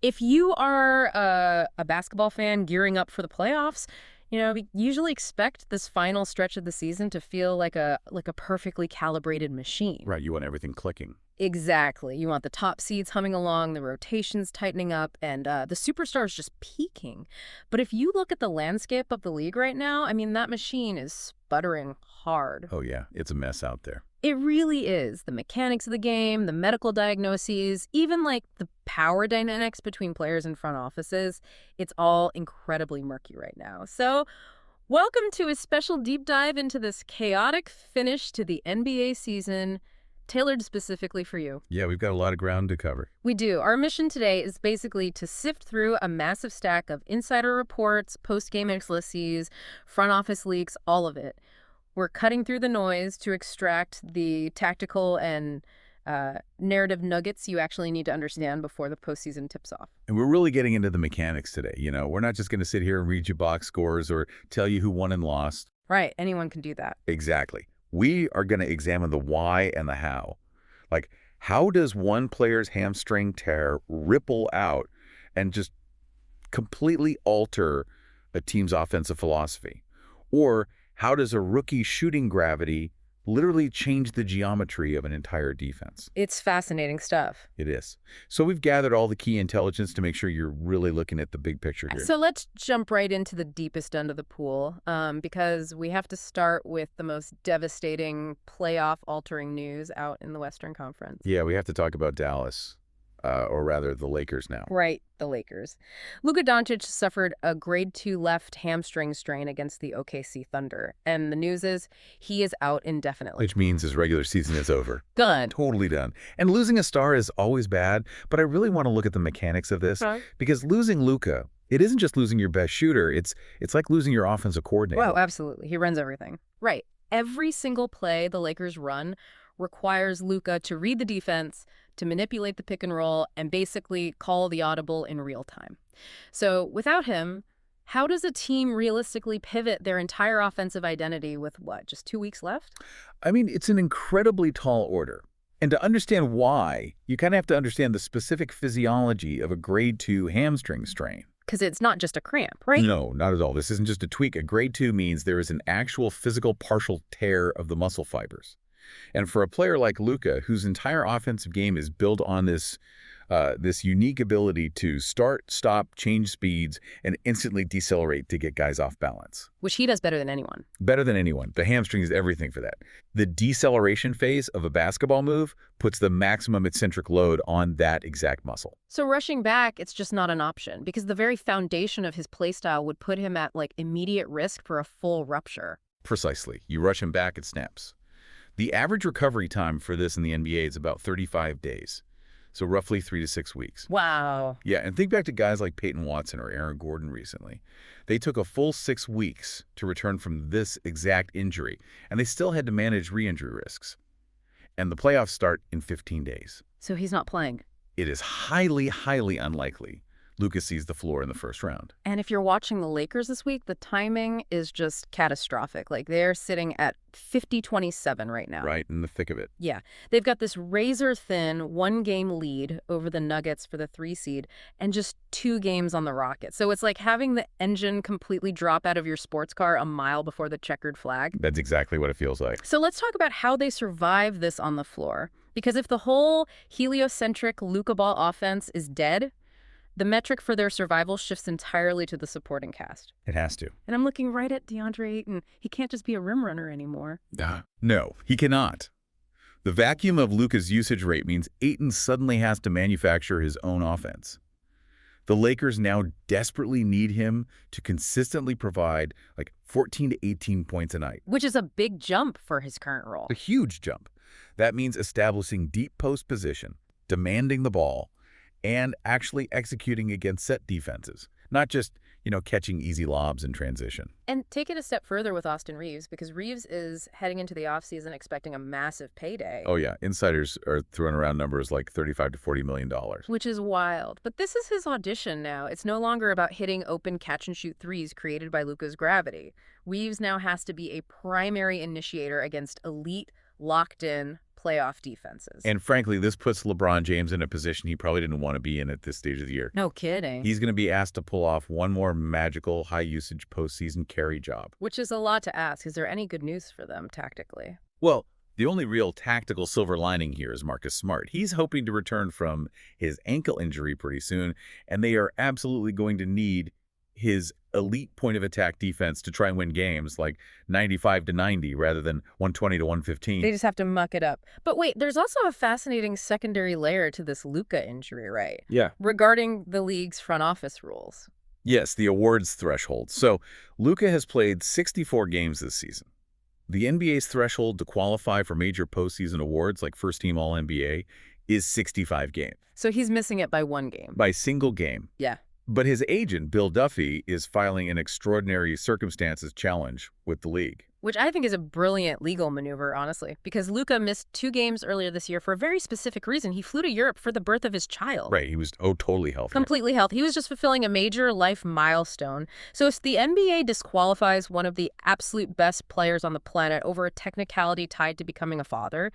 If you are a basketball fan gearing up for the playoffs, we usually expect this final stretch of the season to feel like a perfectly calibrated machine. Right, you want everything clicking. Exactly. You want the top seeds humming along, the rotations tightening up, and the superstars just peaking. But if you look at the landscape of the league right now, I mean, that machine is sputtering hard. Oh, yeah, it's a mess out there. It really is. The mechanics of the game, the medical diagnoses, even like the power dynamics between players and front offices, it's all incredibly murky right now. So welcome to a special deep dive into this chaotic finish to the NBA season, tailored specifically for you. Yeah, we've got a lot of ground to cover. We do. Our mission today is basically to sift through a massive stack of insider reports, post-game analyses, front office leaks, all of it. We're cutting through the noise to extract the tactical and narrative nuggets you actually need to understand before the postseason tips off. And we're really getting into the mechanics today. We're not just going to sit here and read you box scores or tell you who won and lost. Right. Anyone can do that. Exactly. We are going to examine the why and the how. Like, how does one player's hamstring tear ripple out and just completely alter a team's offensive philosophy? Or how does a rookie shooting gravity literally change the geometry of an entire defense? It's fascinating stuff. It is. So we've gathered all the key intelligence to make sure you're really looking at the big picture here. So let's jump right into the deepest end of the pool, because we have to start with the most devastating playoff-altering news out in the Western Conference. Yeah, we have to talk about Dallas. Or rather, the Lakers now. Right, the Lakers. Luka Dončić suffered a grade 2 left hamstring strain against the OKC Thunder. And the news is he is out indefinitely. Which means his regular season is over. Done. Totally done. And losing a star is always bad, but I really want to look at the mechanics of this. Because losing Luka, it isn't just losing your best shooter. It's like losing your offensive coordinator. Well, absolutely. He runs everything. Right. Every single play the Lakers run requires Luka to read the defense, to manipulate the pick and roll, and basically call the audible in real time. So without him, how does a team realistically pivot their entire offensive identity with, just 2 weeks left? I mean, it's an incredibly tall order. And to understand why, you kind of have to understand the specific physiology of a grade 2 hamstring strain. Because it's not just a cramp, right? No, not at all. This isn't just a tweak. A grade 2 means there is an actual physical partial tear of the muscle fibers. And for a player like Luka, whose entire offensive game is built on this unique ability to start, stop, change speeds, and instantly decelerate to get guys off balance. Which he does better than anyone. Better than anyone. The hamstring is everything for that. The deceleration phase of a basketball move puts the maximum eccentric load on that exact muscle. So rushing back, it's just not an option, because the very foundation of his playstyle would put him at immediate risk for a full rupture. Precisely. You rush him back, it snaps. The average recovery time for this in the NBA is about 35 days, so roughly 3 to 6 weeks. Wow. Yeah, and think back to guys like Peyton Watson or Aaron Gordon recently. They took a full 6 weeks to return from this exact injury, and they still had to manage re-injury risks. And the playoffs start in 15 days. So he's not playing. It is highly, highly unlikely Luka sees the floor in the first round. And if you're watching the Lakers this week, the timing is just catastrophic. They're sitting at 50-27 right now. Right, in the thick of it. Yeah. They've got this razor-thin one-game lead over the Nuggets for the 3 seed and just 2 games on the Rockets. So it's like having the engine completely drop out of your sports car a mile before the checkered flag. That's exactly what it feels like. So let's talk about how they survive this on the floor. Because if the whole heliocentric Luka ball offense is dead, the metric for their survival shifts entirely to the supporting cast. It has to. And I'm looking right at Deandre Ayton. He can't just be a rim runner anymore. No, he cannot. The vacuum of Luka's usage rate means Ayton suddenly has to manufacture his own offense. The Lakers now desperately need him to consistently provide 14 to 18 points a night. Which is a big jump for his current role. A huge jump. That means establishing deep post position, demanding the ball, and actually executing against set defenses, not just, catching easy lobs in transition. And take it a step further with Austin Reaves, because Reaves is heading into the offseason expecting a massive payday. Oh, yeah. Insiders are throwing around numbers like $35 to $40 million. Which is wild. But this is his audition now. It's no longer about hitting open catch-and-shoot threes created by Luka's gravity. Reaves now has to be a primary initiator against elite, locked-in playoff defenses. And frankly, this puts LeBron James in a position he probably didn't want to be in at this stage of the year. No kidding. He's going to be asked to pull off one more magical, high-usage postseason carry job. Which is a lot to ask. Is there any good news for them tactically? Well, the only real tactical silver lining here is Marcus Smart. He's hoping to return from his ankle injury pretty soon, and they are absolutely going to need his elite point-of-attack defense to try and win games like 95-90 rather than 120-115. They just have to muck it up. But wait, there's also a fascinating secondary layer to this Luka injury, right? Yeah. Regarding the league's front office rules. Yes, the awards threshold. So Luka has played 64 games this season. The NBA's threshold to qualify for major postseason awards like first-team All-NBA is 65 games. So he's missing it by one game. By single game. Yeah. But his agent, Bill Duffy, is filing an extraordinary circumstances challenge with the league. Which I think is a brilliant legal maneuver, honestly, because Luka missed 2 games earlier this year for a very specific reason. He flew to Europe for the birth of his child. Right, he was totally healthy. Completely healthy. He was just fulfilling a major life milestone. So if the NBA disqualifies one of the absolute best players on the planet over a technicality tied to becoming a father,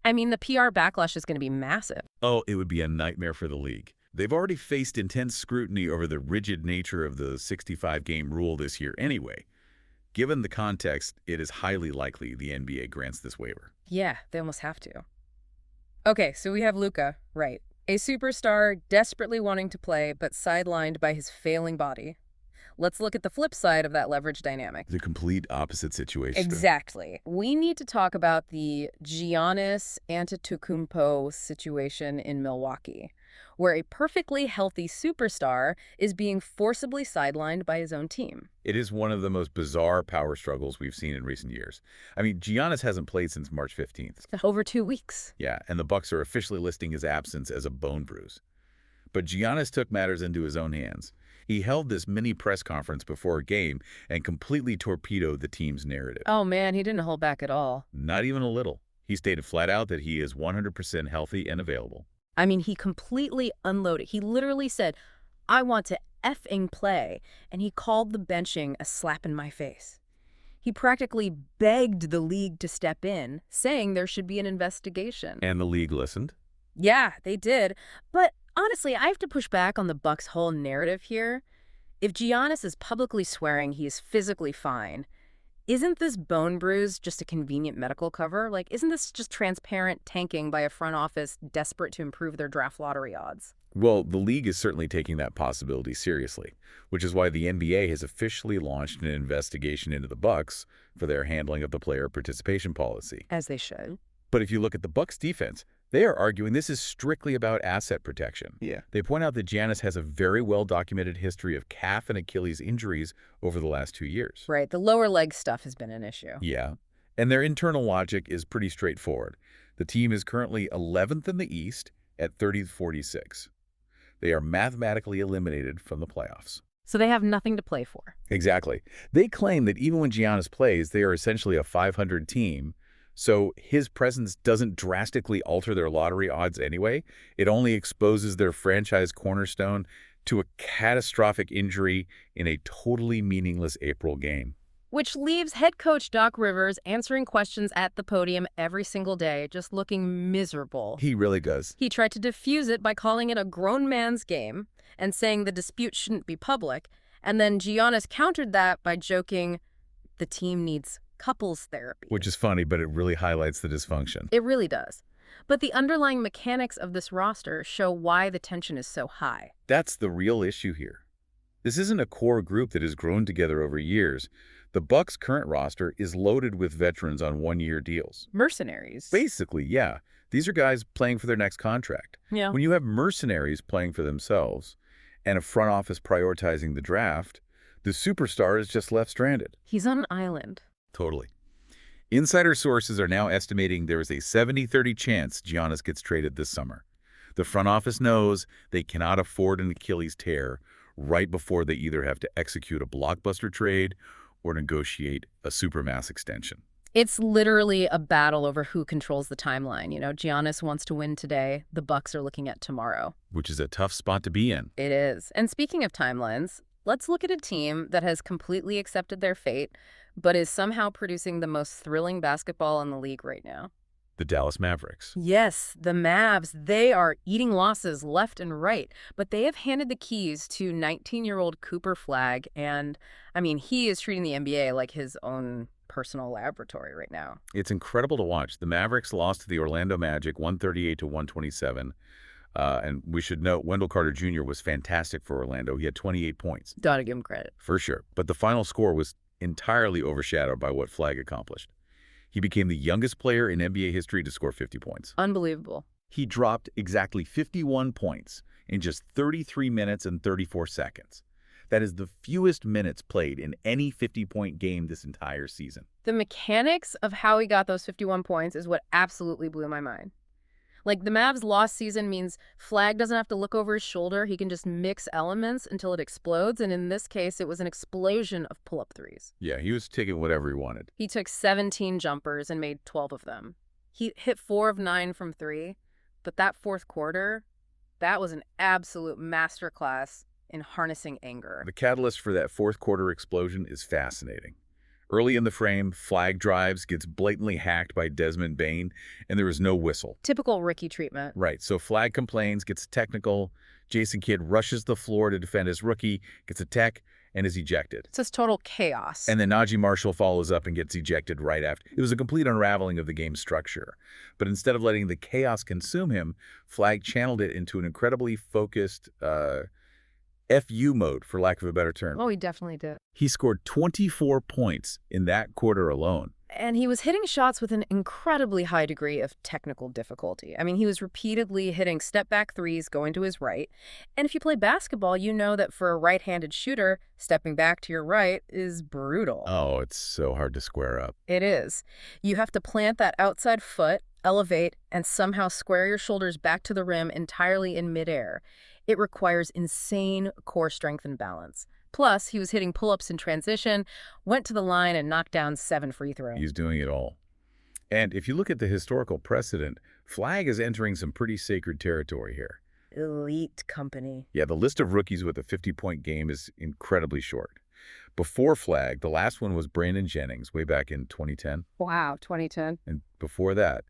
I mean, the PR backlash is going to be massive. Oh, it would be a nightmare for the league. They've already faced intense scrutiny over the rigid nature of the 65-game rule this year anyway. Given the context, it is highly likely the NBA grants this waiver. Yeah, they almost have to. Okay, so we have Luka, right. A superstar desperately wanting to play, but sidelined by his failing body. Let's look at the flip side of that leverage dynamic. The complete opposite situation. Exactly. We need to talk about the Giannis Antetokounmpo situation in Milwaukee, where a perfectly healthy superstar is being forcibly sidelined by his own team. It is one of the most bizarre power struggles we've seen in recent years. I mean, Giannis hasn't played since March 15th. Over 2 weeks. Yeah, and the Bucks are officially listing his absence as a bone bruise. But Giannis took matters into his own hands. He held this mini press conference before a game and completely torpedoed the team's narrative. Oh man, he didn't hold back at all. Not even a little. He stated flat out that he is 100% healthy and available. I mean, he completely unloaded. He literally said, I want to effing play, and he called the benching a slap in my face. He practically begged the league to step in, saying there should be an investigation. And the league listened? Yeah, they did. But honestly, I have to push back on the Bucks' whole narrative here. If Giannis is publicly swearing he is physically fine, isn't this bone bruise just a convenient medical cover? Like, isn't this just transparent tanking by a front office desperate to improve their draft lottery odds? Well, the league is certainly taking that possibility seriously, which is why the NBA has officially launched an investigation into the Bucks for their handling of the player participation policy. As they should. But if you look at the Bucks defense, they are arguing this is strictly about asset protection. Yeah. They point out that Giannis has a very well-documented history of calf and Achilles injuries over the last 2 years. Right. The lower leg stuff has been an issue. Yeah. And their internal logic is pretty straightforward. The team is currently 11th in the East at 30-46. They are mathematically eliminated from the playoffs. So they have nothing to play for. Exactly. They claim that even when Giannis plays, they are essentially a 500 team. So his presence doesn't drastically alter their lottery odds anyway. It only exposes their franchise cornerstone to a catastrophic injury in a totally meaningless April game. Which leaves head coach Doc Rivers answering questions at the podium every single day, just looking miserable. He really does. He tried to diffuse it by calling it a grown man's game and saying the dispute shouldn't be public. And then Giannis countered that by joking, the team needs couples therapy. Which is funny, but it really highlights the dysfunction. It really does. But the underlying mechanics of this roster show why the tension is so high. That's the real issue here. This isn't a core group that has grown together over years. The Bucks' current roster is loaded with veterans on one-year deals. Mercenaries. Basically, yeah. These are guys playing for their next contract. Yeah. When you have mercenaries playing for themselves and a front office prioritizing the draft, the superstar is just left stranded. He's on an island. Totally. Insider sources are now estimating there is a 70-30 chance Giannis gets traded this summer. The front office knows they cannot afford an Achilles tear right before they either have to execute a blockbuster trade or negotiate a supermax extension. It's literally a battle over who controls the timeline. You know, Giannis wants to win today. The Bucks are looking at tomorrow. Which is a tough spot to be in. It is. And speaking of timelines, let's look at a team that has completely accepted their fate, but is somehow producing the most thrilling basketball in the league right now. The Dallas Mavericks. Yes, the Mavs, they are eating losses left and right, but they have handed the keys to 19-year-old Cooper Flagg, and, I mean, he is treating the NBA like his own personal laboratory right now. It's incredible to watch. The Mavericks lost to the Orlando Magic 138 to 127. And we should note Wendell Carter Jr. was fantastic for Orlando. He had 28 points. Gotta give him credit. For sure. But the final score was entirely overshadowed by what Flagg accomplished. He became the youngest player in NBA history to score 50 points. Unbelievable. He dropped exactly 51 points in just 33 minutes and 34 seconds. That is the fewest minutes played in any 50-point game this entire season. The mechanics of how he got those 51 points is what absolutely blew my mind. Like, the Mavs' lost season means Flagg doesn't have to look over his shoulder. He can just mix elements until it explodes, and in this case, it was an explosion of pull-up threes. Yeah, he was taking whatever he wanted. He took 17 jumpers and made 12 of them. He hit 4 of 9 from 3, but that fourth quarter, that was an absolute masterclass in harnessing anger. The catalyst for that fourth quarter explosion is fascinating. Early in the frame, Flagg drives, gets blatantly hacked by Desmond Bane, and there is no whistle. Typical rookie treatment. Right, so Flagg complains, gets technical. Jason Kidd rushes the floor to defend his rookie, gets a tech, and is ejected. It's just total chaos. And then Najee Marshall follows up and gets ejected right after. It was a complete unraveling of the game's structure. But instead of letting the chaos consume him, Flagg channeled it into an incredibly focused FU mode, for lack of a better term. Oh, he definitely did. He scored 24 points in that quarter alone. And he was hitting shots with an incredibly high degree of technical difficulty. I mean, he was repeatedly hitting step-back threes going to his right. And if you play basketball, you know that for a right-handed shooter, stepping back to your right is brutal. Oh, it's so hard to square up. It is. You have to plant that outside foot, elevate, and somehow square your shoulders back to the rim entirely in midair. It requires insane core strength and balance. Plus, he was hitting pull-ups in transition, went to the line, and knocked down 7 free throws. He's doing it all. And if you look at the historical precedent, Flagg is entering some pretty sacred territory here. Elite company. Yeah, the list of rookies with a 50-point game is incredibly short. Before Flagg, the last one was Brandon Jennings way back in 2010. Wow, 2010. And before that,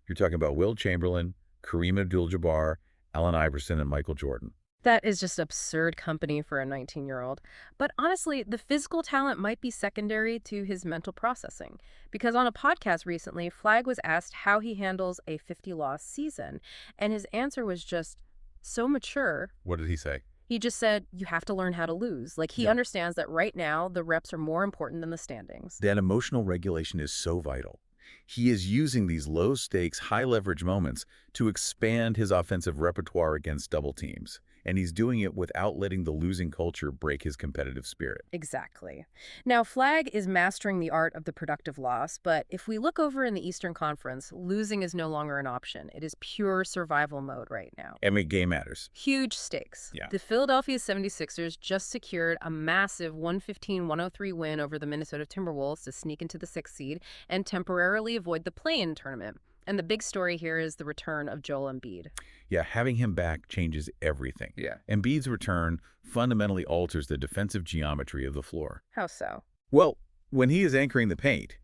you're talking about Wilt Chamberlain, Kareem Abdul-Jabbar, Allen Iverson, and Michael Jordan. That is just absurd company for a 19-year-old. But honestly, the physical talent might be secondary to his mental processing. Because on a podcast recently, Flagg was asked how he handles a 50-loss season. And his answer was just so mature. What did he say? He just said, you have to learn how to lose. Like, he understands that right now, the reps are more important than the standings. That emotional regulation is so vital. He is using these low-stakes, high-leverage moments to expand his offensive repertoire against double teams. And he's doing it without letting the losing culture break his competitive spirit. Exactly. Now, Flagg is mastering the art of the productive loss, but if we look over in the Eastern Conference, losing is no longer an option. It is pure survival mode right now. Every game matters. Huge stakes. Yeah. The Philadelphia 76ers just secured a massive 115-103 win over the Minnesota Timberwolves to sneak into the 6th seed and temporarily avoid the play-in tournament. And the big story here is the return of Joel Embiid. Yeah, having him back changes everything. Yeah. Embiid's return fundamentally alters the defensive geometry of the floor. How so? Well, when he is anchoring the paint,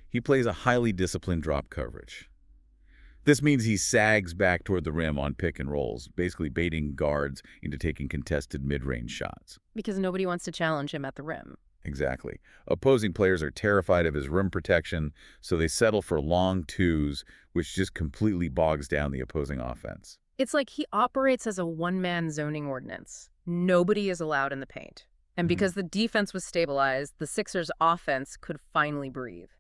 he plays a highly disciplined drop coverage. This means he sags back toward the rim on pick and rolls, basically baiting guards into taking contested mid-range shots. Because nobody wants to challenge him at the rim. Exactly. Opposing players are terrified of his rim protection, so they settle for long twos, which just completely bogs down the opposing offense. It's like he operates as a one-man zoning ordinance. Nobody is allowed in the paint. And because the defense was stabilized, the Sixers' offense could finally breathe.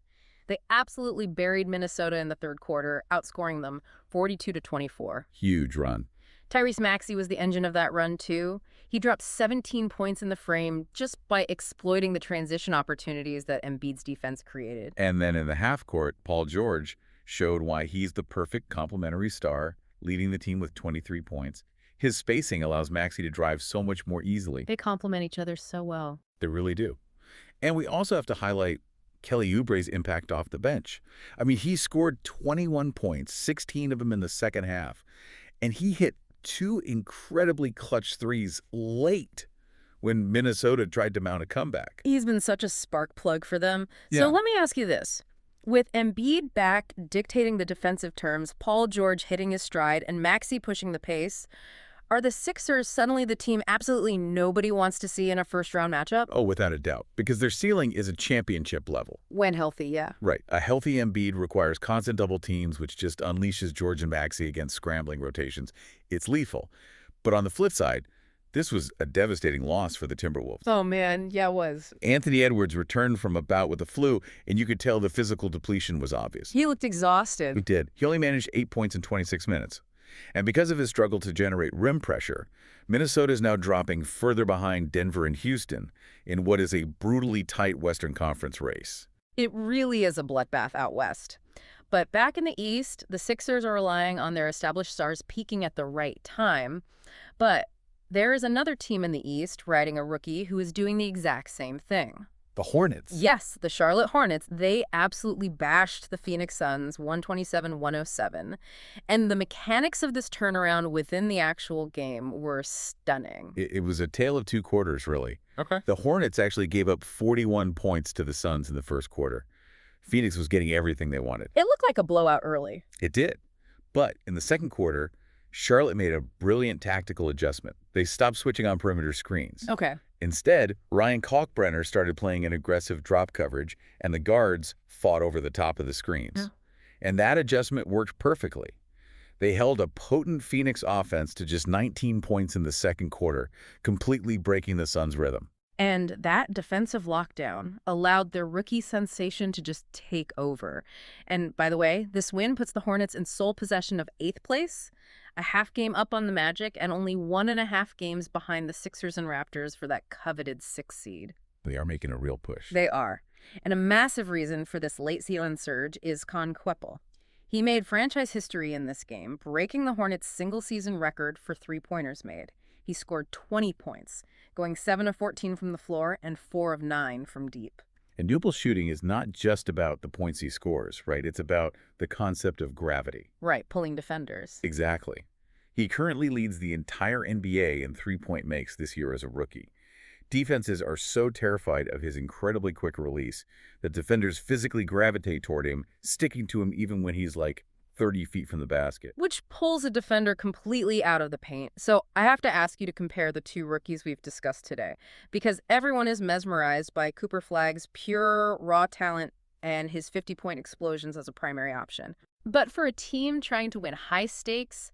They absolutely buried Minnesota in the third quarter, outscoring them 42-24. Huge run. Tyrese Maxey was the engine of that run, too. He dropped 17 points in the frame just by exploiting the transition opportunities that Embiid's defense created. And then in the half court, Paul George showed why he's the perfect complementary star, leading the team with 23 points. His spacing allows Maxey to drive so much more easily. They complement each other so well. They really do. And we also have to highlight Kelly Oubre's impact off the bench. I mean, he scored 21 points, 16 of them in the second half, and he hit 2 incredibly clutch threes late when Minnesota tried to mount a comeback. He's been such a spark plug for them. So let me ask you this. With Embiid back dictating the defensive terms, Paul George hitting his stride, and Maxey pushing the pace, are the Sixers suddenly the team absolutely nobody wants to see in a first-round matchup? Oh, without a doubt, because their ceiling is a championship level. When healthy, yeah. Right. A healthy Embiid requires constant double teams, which just unleashes George and Maxey against scrambling rotations. It's lethal. But on the flip side, this was a devastating loss for the Timberwolves. Oh, man. Yeah, it was. Anthony Edwards returned from a bout with the flu, and you could tell the physical depletion was obvious. He looked exhausted. He did. He only managed 8 points in 26 minutes. And because of his struggle to generate rim pressure, Minnesota is now dropping further behind Denver and Houston in what is a brutally tight Western Conference race. It really is a bloodbath out west. But back in the East, the Sixers are relying on their established stars peaking at the right time. But there is another team in the East riding a rookie who is doing the exact same thing. The Hornets. Yes, the Charlotte Hornets. They absolutely bashed the Phoenix Suns 127-107. And the mechanics of this turnaround within the actual game were stunning. It was a tale of two quarters, really. Okay. The Hornets actually gave up 41 points to the Suns in the first quarter. Phoenix was getting everything they wanted. It looked like a blowout early. It did. But in the second quarter, Charlotte made a brilliant tactical adjustment. They stopped switching on perimeter screens. Okay. Instead, Ryan Kalkbrenner started playing an aggressive drop coverage, and the guards fought over the top of the screens. Yeah. And that adjustment worked perfectly. They held a potent Phoenix offense to just 19 points in the second quarter, completely breaking the Suns' rhythm. And that defensive lockdown allowed their rookie sensation to just take over. And by the way, this win puts the Hornets in sole possession of 8th place, a half game up on the Magic, and only 1.5 games behind the Sixers and Raptors for that coveted 6th seed. They are making a real push. They are. And a massive reason for this late season surge is Conquepel. He made franchise history in this game, breaking the Hornets' single-season record for three-pointers made. He scored 20 points, going 7 of 14 from the floor and 4 of 9 from deep. And Newell's shooting is not just about the points he scores, right? It's about the concept of gravity. Right, pulling defenders. Exactly. He currently leads the entire NBA in three-point makes this year as a rookie. Defenses are so terrified of his incredibly quick release that defenders physically gravitate toward him, sticking to him even when he's like 30 feet from the basket. Which pulls a defender completely out of the paint. So I have to ask you to compare the two rookies we've discussed today, because everyone is mesmerized by Cooper Flagg's pure, raw talent and his 50-point explosions as a primary option. But for a team trying to win high-stakes,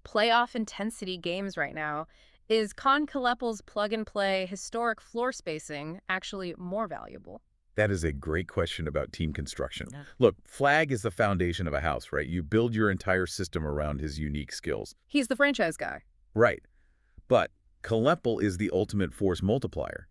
playoff-intensity games right now, is Conquepel's plug-and-play historic floor spacing actually more valuable? That is a great question about team construction. Yeah. Look, Flagg is the foundation of a house, right? You build your entire system around his unique skills. He's the franchise guy. Right. But Conquepel is the ultimate force multiplier.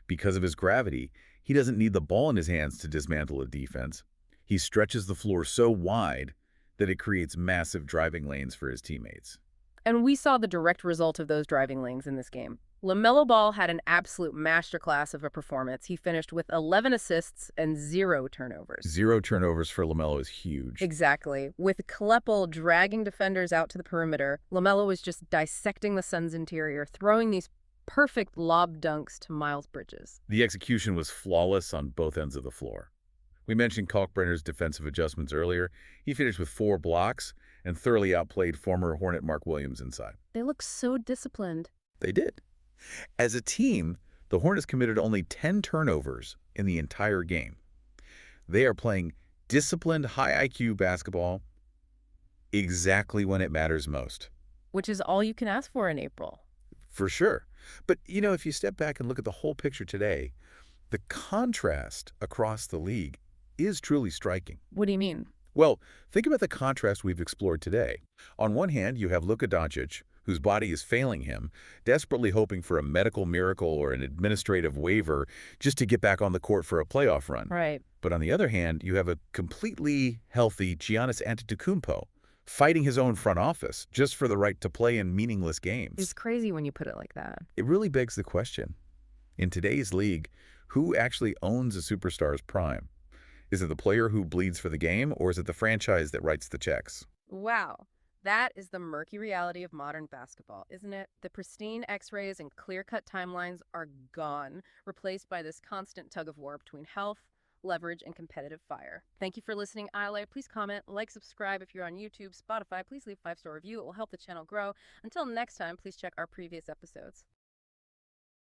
Because of his gravity, he doesn't need the ball in his hands to dismantle a defense. He stretches the floor so wide that it creates massive driving lanes for his teammates. And we saw the direct result of those driving lanes in this game. LaMelo Ball had an absolute masterclass of a performance. He finished with 11 assists and 0 turnovers. 0 turnovers for LaMelo is huge. Exactly. With Conquepel dragging defenders out to the perimeter, LaMelo was just dissecting the Suns' interior, throwing these perfect lob dunks to Miles Bridges. The execution was flawless on both ends of the floor. We mentioned Kalkbrenner's defensive adjustments earlier. He finished with 4 blocks and thoroughly outplayed former Hornet Mark Williams inside. They look so disciplined. They did. As a team, the Hornets committed only 10 turnovers in the entire game. They are playing disciplined, high IQ basketball exactly when it matters most. Which is all you can ask for in April. For sure. But, you know, if you step back and look at the whole picture today, the contrast across the league is truly striking. What do you mean? Well, think about the contrast we've explored today. On one hand, you have Luka Dončić, whose body is failing him, desperately hoping for a medical miracle or an administrative waiver just to get back on the court for a playoff run. Right. But on the other hand, you have a completely healthy Giannis Antetokounmpo fighting his own front office just for the right to play in meaningless games. It's crazy when you put it like that. It really begs the question, in today's league, who actually owns a superstar's prime? Is it the player who bleeds for the game, or is it the franchise that writes the checks? Wow. That is the murky reality of modern basketball, isn't it? The pristine X-rays and clear-cut timelines are gone, replaced by this constant tug-of-war between health, leverage, and competitive fire. Thank you for listening, Ally. Please comment, like, subscribe if you're on YouTube, Spotify. Please leave a 5-star review. It will help the channel grow. Until next time, please check our previous episodes.